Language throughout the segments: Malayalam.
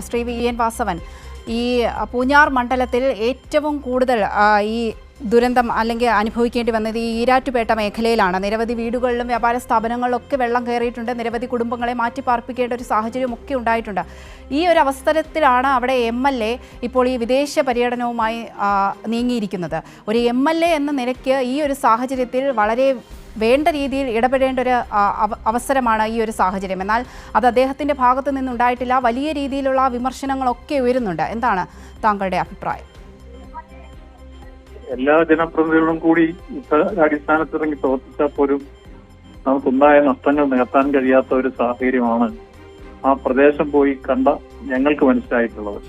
ശ്രീ വി എൻ വാസവൻ, ഈ പൂഞ്ഞാർ മണ്ഡലത്തിൽ ഏറ്റവും കൂടുതൽ ഈ ദുരന്തം അല്ലെങ്കിൽ അനുഭവിക്കേണ്ടി വന്നത് ഈ ഈരാറ്റുപേട്ട മേഖലയിലാണ്. നിരവധി വീടുകളിലും വ്യാപാര സ്ഥാപനങ്ങളിലൊക്കെ വെള്ളം കയറിയിട്ടുണ്ട്. നിരവധി കുടുംബങ്ങളെ മാറ്റിപ്പാർപ്പിക്കേണ്ട ഒരു സാഹചര്യമൊക്കെ ഉണ്ടായിട്ടുണ്ട്. ഈ ഒരു അവസരത്തിലാണ് അവിടെ MLA ഇപ്പോൾ ഈ വിദേശ പര്യടനവുമായി നീങ്ങിയിരിക്കുന്നത്. ഒരു MLA എന്ന നിലയ്ക്ക് ഈ ഒരു സാഹചര്യത്തിൽ വളരെ വേണ്ട രീതിയിൽ ഇടപെടേണ്ട ഒരു അവസരമാണ് ഈ ഒരു സാഹചര്യം. എന്നാൽ അത് അദ്ദേഹത്തിൻ്റെ ഭാഗത്തു നിന്നുണ്ടായിട്ടില്ല. വലിയ രീതിയിലുള്ള വിമർശനങ്ങളൊക്കെ ഉയരുന്നുണ്ട്. എന്താണ് താങ്കളുടെ അഭിപ്രായം? എല്ലാ ജനപ്രതിനിധികളും കൂടി അടിസ്ഥാനത്തിറങ്ങി പ്രവർത്തിച്ചാൽ പോലും നമുക്കുണ്ടായ നഷ്ടങ്ങൾ നികത്താൻ കഴിയാത്ത ഒരു സാഹചര്യമാണ് ആ പ്രദേശം പോയി കണ്ട ഞങ്ങൾക്ക് മനസ്സിലായിട്ടുള്ളത്.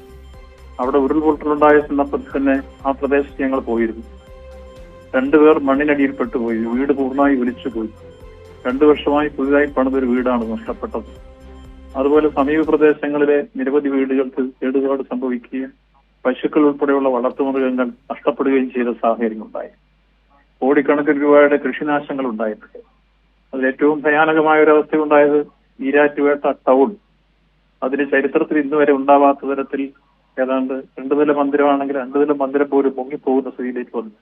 അവിടെ ഉരുൾപൊട്ടലുണ്ടായ സന്ദർഭത്തിൽ തന്നെ ആ പ്രദേശത്ത് ഞങ്ങൾ പോയിരുന്നു. 2 പേർ മണ്ണിനടിയിൽ പെട്ടുപോയി. വീട് പൂർണ്ണമായി ഒലിച്ചുപോയി. 2 വർഷമായി പുതുതായി പണിതൊരു വീടാണ് നഷ്ടപ്പെട്ടത്. അതുപോലെ സമീപ പ്രദേശങ്ങളിലെ നിരവധി വീടുകൾക്ക് കേടുപാട് സംഭവിക്കുകയും പശുക്കൾ ഉൾപ്പെടെയുള്ള വളർത്തുമൃഗങ്ങൾ നഷ്ടപ്പെടുകയും ചെയ്ത സാഹചര്യങ്ങളുണ്ടായി. കോടിക്കണക്കിന് രൂപയുടെ കൃഷിനാശങ്ങൾ ഉണ്ടായിട്ടുണ്ട്. അതിൽ ഏറ്റവും ഭയാനകമായ ഒരു അവസ്ഥയുണ്ടായത് ഈരാറ്റുപേട്ട ടൗൺ. അതിന് ചരിത്രത്തിൽ ഇന്ന് വരെ ഉണ്ടാവാത്ത തരത്തിൽ ഏതാണ്ട് 2 നില മന്ദിരമാണെങ്കിൽ 2 നില മന്ദിരം പോലും മുങ്ങിപ്പോകുന്ന സ്ഥിതിയിലേക്ക് വന്നു.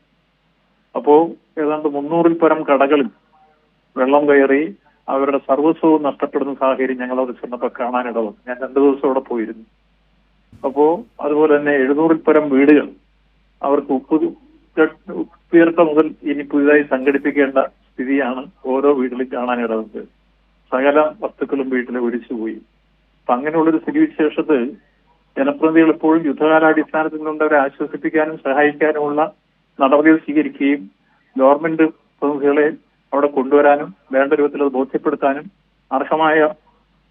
അപ്പോ ഏതാണ്ട് 300-ൽ പരം കടകളിൽ വെള്ളം കയറി അവരുടെ സർവസ്വവും നഷ്ടപ്പെടുന്ന സാഹചര്യം ഞങ്ങൾ അവിടെ ചെന്നപ്പോൾ കാണാനിടവന്നു. ഞാൻ 2 ദിവസം അവിടെ പോയിരുന്നു. അപ്പോ അതുപോലെ തന്നെ 700-ൽ പരം വീടുകൾ അവർക്ക് ഉപ്പുയർത്ത മുതൽ ഇനി പുതിയതായി സംഘടിപ്പിക്കേണ്ട സ്ഥിതിയാണ് ഓരോ വീട്ടിലും കാണാനിടവന്നത്. സകല വസ്തുക്കളും വീട്ടിൽ ഒലിച്ചുപോയി. അപ്പൊ അങ്ങനെയുള്ളൊരു സ്ഥിതിവിശേഷത്തിൽ ജനപ്രതിനിധികൾ എപ്പോഴും യുദ്ധകാലാടിസ്ഥാനത്തിൽ നിന്നുള്ളവരെ ആശ്വസിപ്പിക്കാനും സഹായിക്കാനുമുള്ള നടപടികൾ സ്വീകരിക്കുകയും ഗവൺമെന്റ് പ്രതിനിധികളെ അവിടെ കൊണ്ടുവരാനും വേണ്ട രൂപത്തിൽ അത് ബോധ്യപ്പെടുത്താനും അർഹമായ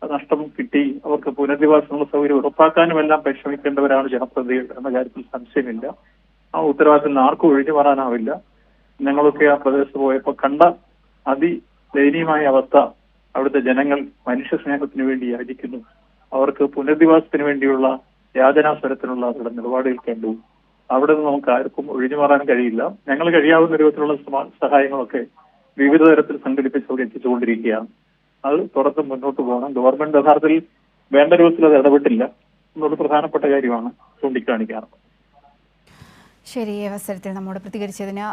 നഷ്ടം കിട്ടി അവർക്ക് പുനരധിവാസമുള്ള സൗകര്യം ഉറപ്പാക്കാനും എല്ലാം പരിശ്രമിക്കേണ്ടവരാണ് ജനപ്രതിനിധികൾ എന്ന കാര്യത്തിൽ സംശയമില്ല. ആ ഉത്തരവാദിത്തത്തിൽ നിന്ന് ആർക്കും ഒഴിഞ്ഞു മാറാനാവില്ല. ഞങ്ങളൊക്കെ ആ പ്രദേശത്ത് പോയപ്പോൾ കണ്ട അതിദയനീയമായ അവസ്ഥ. അവിടുത്തെ ജനങ്ങൾ മനുഷ്യ സ്നേഹത്തിന് വേണ്ടി യാചിക്കുന്നു. അവർക്ക് പുനരധിവാസത്തിന് വേണ്ടിയുള്ള യാതനാസ്വരത്തിനുള്ള അവരുടെ നിലപാടുകൾ കണ്ടു. അവിടെ നിന്ന് നമുക്ക് ആർക്കും ഒഴിഞ്ഞു മാറാൻ കഴിയില്ല. ഞങ്ങൾ കഴിയാവുന്ന രൂപത്തിലുള്ള സഹായങ്ങളൊക്കെ വിവിധ തരത്തിൽ സംഘടിപ്പിച്ച് അവിടെ എത്തിച്ചുകൊണ്ടിരിക്കുകയാണ്. അത് തുടർന്ന് മുന്നോട്ട് പോകണം. ഗവൺമെന്റ് യഥാർത്ഥത്തിൽ വേണ്ട രൂപത്തിൽ അത് ഇടപെട്ടില്ല എന്നുള്ള പ്രധാനപ്പെട്ട കാര്യമാണ് ചൂണ്ടിക്കാണിക്കാറ്. ശരി, ഈ അവസരത്തിൽ നമ്മോട് പ്രതികരിച്ചതിന്